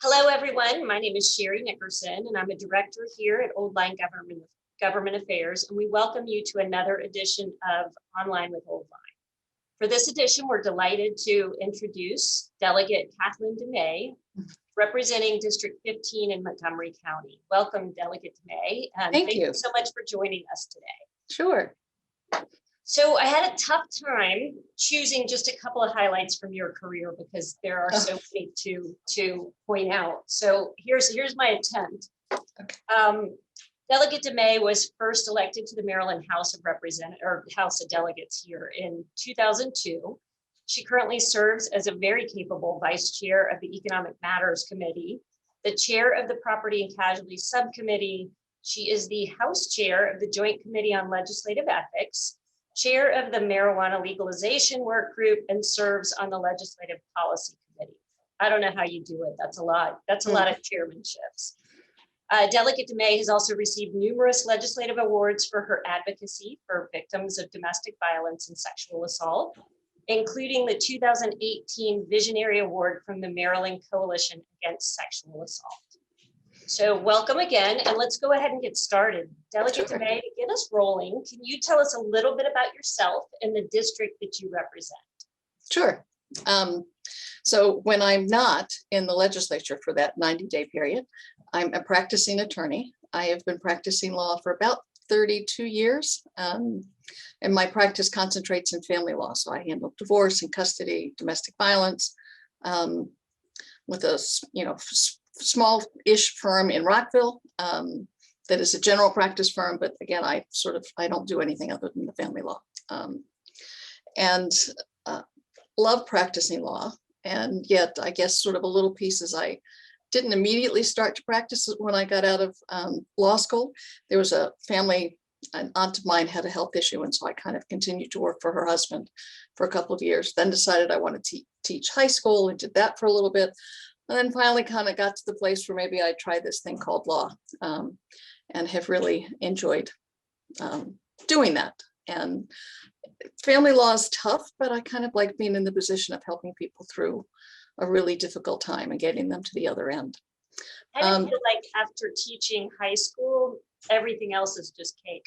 Hello, everyone. My name is Sherry Nickerson, and I'm a director here at Old Line Government Affairs, and we welcome you to another edition of Online with Old Line. For this edition, we're delighted to introduce Delegate Kathleen Dumais, representing District 15 in Montgomery County. Welcome, Delegate Dumais, and thank you so much for joining us today. Sure. So I had a tough time choosing just a couple of highlights from your career because there are so many to point out. So here's my attempt. Okay. Delegate Dumais was first elected to the Maryland House of Delegates here in 2002. She currently serves as a very capable vice chair of the Economic Matters Committee, the chair of the Property and Casualty Subcommittee. She is the House chair of the Joint Committee on Legislative Ethics, chair of the Marijuana Legalization Work Group, and serves on the Legislative Policy Committee. I don't know how you do it. That's a lot. That's a lot of chairmanships. Delegate Dumais has also received numerous legislative awards for her advocacy for victims of domestic violence and sexual assault, including the 2018 Visionary Award from the Maryland Coalition Against Sexual Assault. So welcome again, and let's go ahead and get started. Delegate Dumais, to get us rolling, can you tell us a little bit about yourself and the district that you represent? Sure. So when I'm not in the legislature for that 90-day period, I'm a practicing attorney. I have been practicing law for about 32 years, and my practice concentrates in family law. So I handle divorce and custody, domestic violence, with a small-ish firm in Rockville that is a general practice firm, but again, I don't do anything other than the family law, and love practicing law. And yet, I guess sort of a little pieces. I didn't immediately start to practice when I got out of law school. There was an aunt of mine had a health issue, and so I kind of continued to work for her husband for a couple of years. Then decided I wanted to teach high school and did that for a little bit. And then finally kind of got to the place where maybe I'd try this thing called law, and have really enjoyed doing that. And family law is tough, but I kind of like being in the position of helping people through a really difficult time and getting them to the other end. I feel like after teaching high school, everything else is just cake.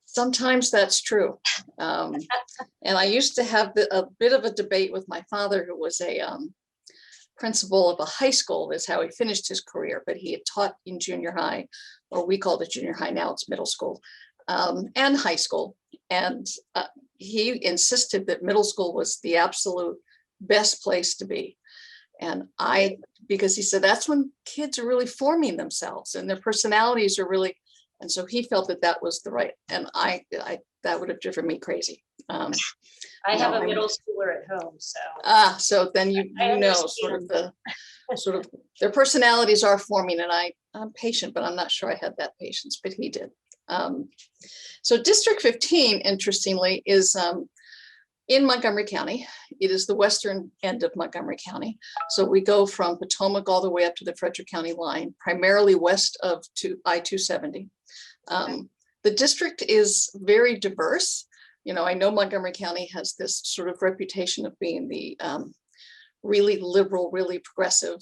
Sometimes that's true. And I used to have a bit of a debate with my father, who was a principal of a high school. Is how he finished his career, but he had taught in junior high, or we called it junior high, now it's middle school, and high school. And he insisted that middle school was the absolute best place to be. And because he said that's when kids are really forming themselves and their personalities are really, and so he felt that was the right, and I that would have driven me crazy. I have a middle schooler at home, so. So then you know sort of their personalities are forming, and I'm patient, but I'm not sure I had that patience, but he did. So District 15, interestingly, is in Montgomery County. It is the western end of Montgomery County. So we go from Potomac all the way up to the Frederick County line, primarily west of I-270. The district is very diverse. I know Montgomery County has this sort of reputation of being the really liberal, really progressive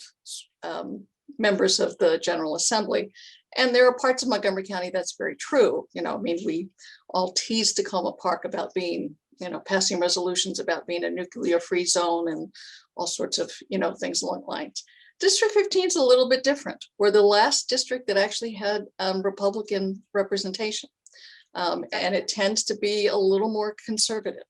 members of the General Assembly. And there are parts of Montgomery County that's very true. We all tease Tacoma Park about being, passing resolutions about being a nuclear-free zone and all sorts of, things along the lines. District 15 is a little bit different. We're the last district that actually had Republican representation. And it tends to be a little more conservative,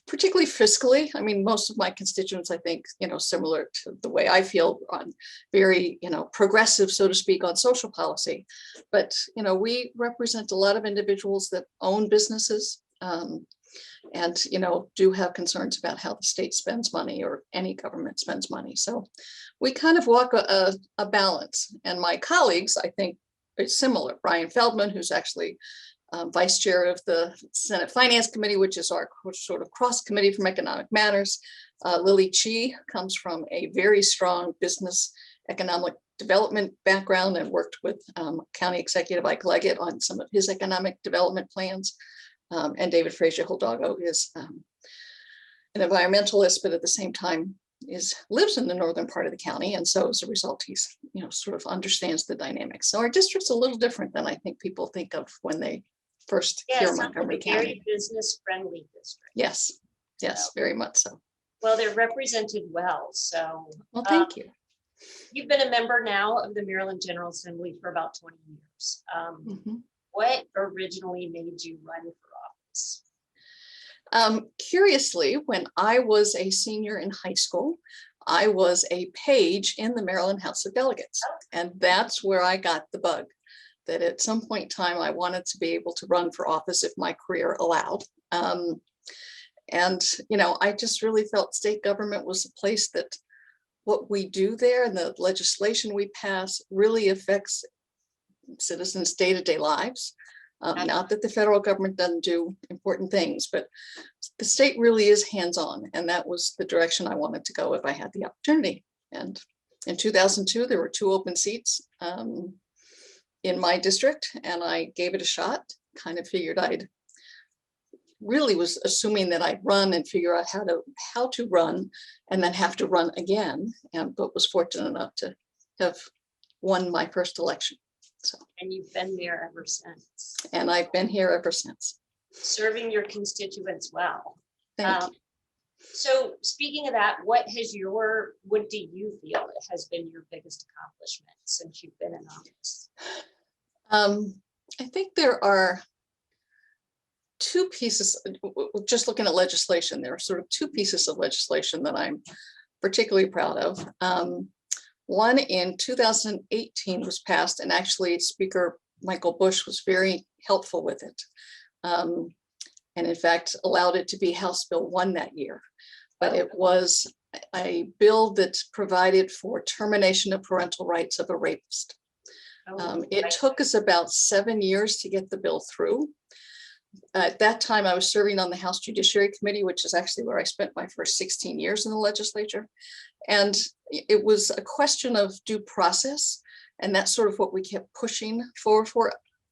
particularly fiscally. I mean, most of my constituents, I think, similar to the way I feel, on very, progressive, so to speak, on social policy. But, we represent a lot of individuals that own businesses and, do have concerns about how the state spends money, or any government spends money. So we kind of walk a balance. And my colleagues, I think, it's similar. Brian Feldman, who's actually vice chair of the Senate Finance Committee, which is our sort of cross committee from economic matters. Lily Chi comes from a very strong business economic development background and worked with County Executive Ike Leggett on some of his economic development plans. And David Frazier Hildago is an environmentalist, but at the same time lives in the northern part of the county, and so as a result, he's sort of understands the dynamics. So our district's a little different than I think people think of when they first hear Montgomery like County. Very business friendly district. Yes, So, very much so. well, they're represented well. So, well, thank you. You've been a member now of the Maryland General Assembly for about 20 years. What originally made you run for office? Curiously, when I was a senior in high school, I was a page in the Maryland House of Delegates. And that's where I got the bug that at some point in time, I wanted to be able to run for office if my career allowed. And, I just really felt state government was a place that what we do there and the legislation we pass really affects citizens' day-to-day lives. Not that the federal government doesn't do important things, but the state really is hands-on, and that was the direction I wanted to go if I had the opportunity. And in 2002, there were 2 open seats in my district, and I gave it a shot. Kind of figured really was assuming that I'd run and figure out how to run, and then have to run again. But was fortunate enough to have won my first election. So, and you've been there ever since. And I've been here ever since. Serving your constituents well. Thank you. So speaking of that, what do you feel has been your biggest accomplishment since you've been in office? I think there are 2 pieces, just looking at legislation, there are sort of 2 pieces of legislation that I'm particularly proud of. One in 2018 was passed, and actually Speaker Michael Bush was very helpful with it. And in fact, allowed it to be House Bill 1 that year. But it was a bill that provided for termination of parental rights of a rapist. It took us about 7 years to get the bill through. At that time, I was serving on the House Judiciary Committee, which is actually where I spent my first 16 years in the legislature. And it was a question of due process. And that's sort of what we kept pushing for.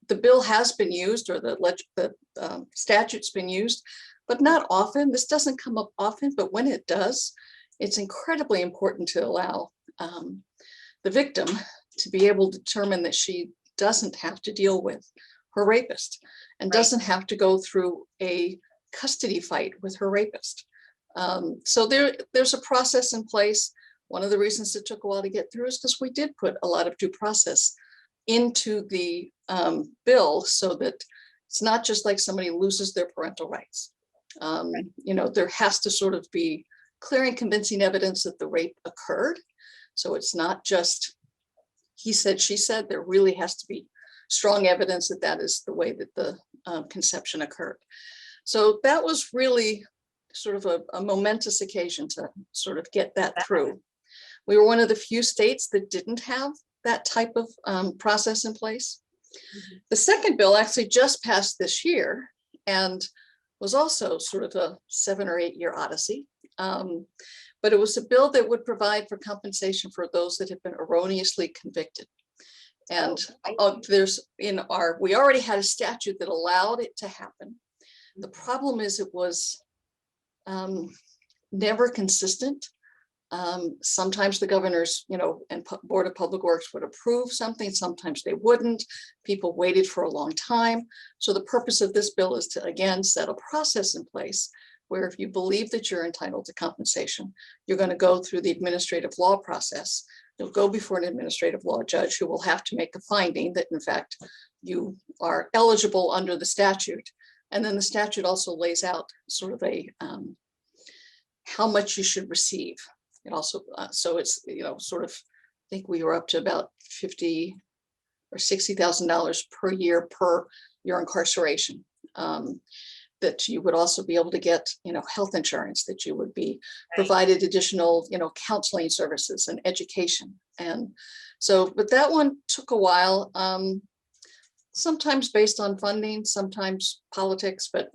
The bill has been used, or the statute's been used, but not often. This doesn't come up often, but when it does, it's incredibly important to allow the victim to be able to determine that she doesn't have to deal with her rapist and doesn't have to go through a custody fight with her rapist. So there's a process in place. One of the reasons it took a while to get through is because we did put a lot of due process into the bill, so that it's not just like somebody loses their parental rights. There has to sort of be clear and convincing evidence that the rape occurred. So it's not just he said, she said. There really has to be strong evidence that that is the way that the conception occurred. So that was really sort of a momentous occasion to sort of get that through. We were one of the few states that didn't have that type of process in place. The second bill actually just passed this year and was also sort of a 7 or 8 year odyssey. But it was a bill that would provide for compensation for those that have been erroneously convicted. And we already had a statute that allowed it to happen. The problem is it was never consistent. Sometimes the governors, and Board of Public Works would approve something, sometimes they wouldn't. People waited for a long time. So the purpose of this bill is to, again, set a process in place where if you believe that you're entitled to compensation, you're going to go through the administrative law process. You'll go before an administrative law judge who will have to make a finding that, in fact, you are eligible under the statute. And then the statute also lays out sort of how much you should receive. It also, so it's, sort of, I think we were up to about $50,000 or $60,000 per year per your incarceration. That you would also be able to get, health insurance, that you would be provided additional, counseling services and education. And so, but that one took a while, sometimes based on funding, sometimes politics, but,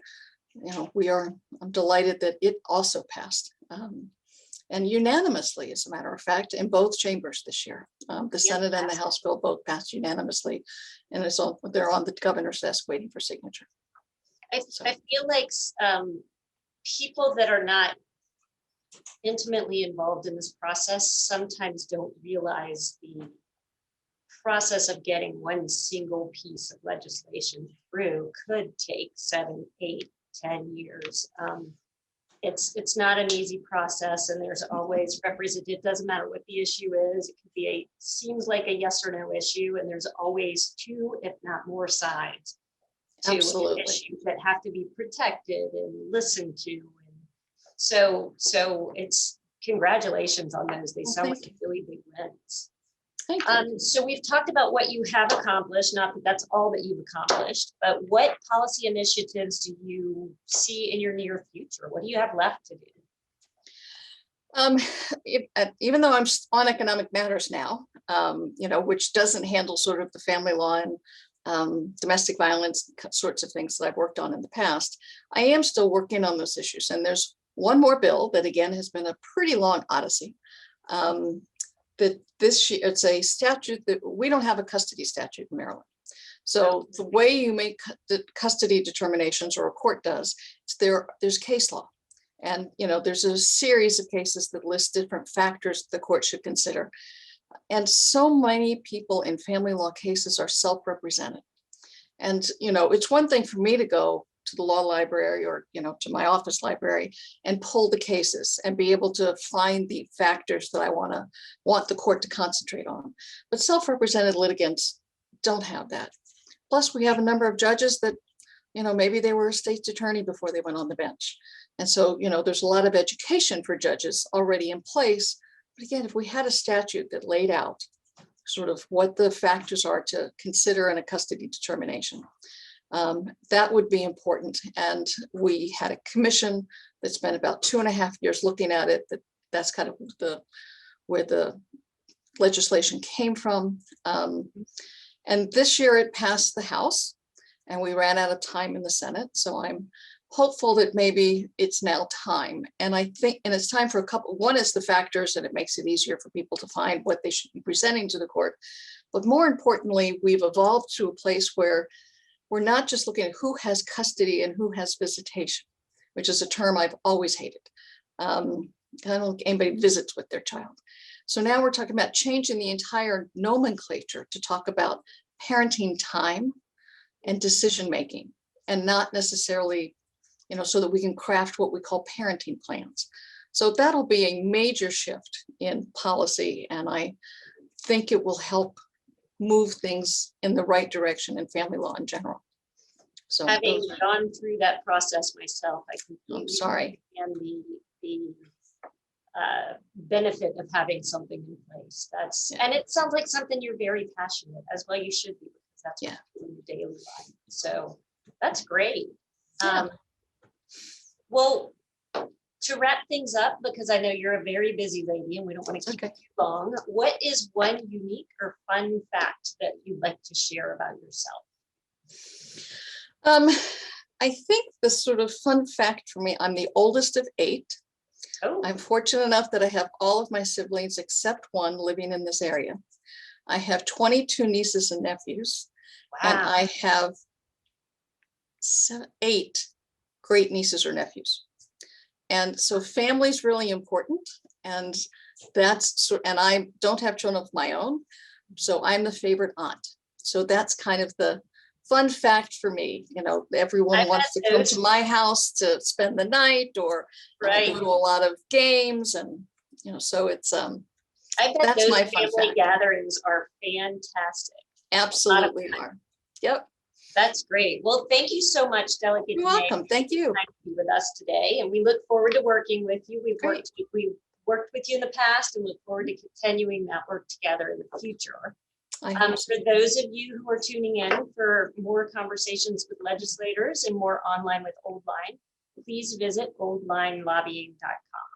I'm delighted that it also passed. And unanimously, as a matter of fact, in both chambers this year. The Senate and the House bill both passed unanimously, and they're on the governor's desk waiting for signature. I feel like people that are not intimately involved in this process sometimes don't realize the process of getting one single piece of legislation through could take 7, 8, 10 years. It's not an easy process, and there's always represented. It doesn't matter what the issue is. It could be seems like a yes or no issue, and there's always 2, if not more, sides to an issue that have to be protected and listened to. And so it's congratulations on those. They sound like really big wins. Thank you. So we've talked about what you have accomplished, not that that's all that you've accomplished, but what policy initiatives do you see in your near future? What do you have left to do? Even though I'm on economic matters now, which doesn't handle sort of the family law and domestic violence sorts of things that I've worked on in the past, I am still working on those issues. And there's one more bill that, again, has been a pretty long odyssey. That it's a statute that we don't have a custody statute in Maryland. So the way you make the custody determinations, or a court does, is there's case law. And, there's a series of cases that list different factors the court should consider. And so many people in family law cases are self-represented. And, it's one thing for me to go to the law library or, to my office library and pull the cases and be able to find the factors that I want the court to concentrate on. But self-represented litigants don't have that. Plus, we have a number of judges that, maybe they were a state's attorney before they went on the bench. And so, there's a lot of education for judges already in place. But again, if we had a statute that laid out sort of what the factors are to consider in a custody determination, that would be important. And we had a commission that spent about 2.5 years looking at it. That's kind of where the legislation came from. And this year it passed the House, and we ran out of time in the Senate. So I'm hopeful that maybe it's now time. And I think, and it's time for a couple. One is the factors, and it makes it easier for people to find what they should be presenting to the court. But more importantly, we've evolved to a place where we're not just looking at who has custody and who has visitation, which is a term I've always hated. I don't think anybody visits with their child. So now we're talking about changing the entire nomenclature to talk about parenting time and decision-making, and not necessarily, so that we can craft what we call parenting plans. So that'll be a major shift in policy, and I think it will help move things in the right direction in family law in general. So having gone through that process myself, I completely understand the benefit of having something in place. And it sounds like something you're very passionate as well. You should be, because that's what you do in your daily life. So that's great. Yeah. Well, to wrap things up, because I know you're a very busy lady and we don't want to keep you too long, what is one unique or fun fact that you'd like to share about yourself? I think the sort of fun fact for me, I'm the oldest of 8. Oh. I'm fortunate enough that I have all of my siblings except one living in this area. I have 22 nieces and nephews. Wow. And I have 8 great nieces or nephews. And so family's really important. And and I don't have children of my own. So I'm the favorite aunt. So that's kind of the fun fact for me. Everyone wants to come to my house to spend the night, or I go to a lot of games, and so it's I bet that's those my family gatherings are fantastic. Absolutely are. Yep. That's great. Well, thank you so much, Delegate. You're welcome. Thank you. To be with us today, and we look forward to working with you. We've worked with you in the past, and look forward to continuing that work together in the future. For those of you who are tuning in for more conversations with legislators and more online with Old Line, please visit oldlinelobbying.com.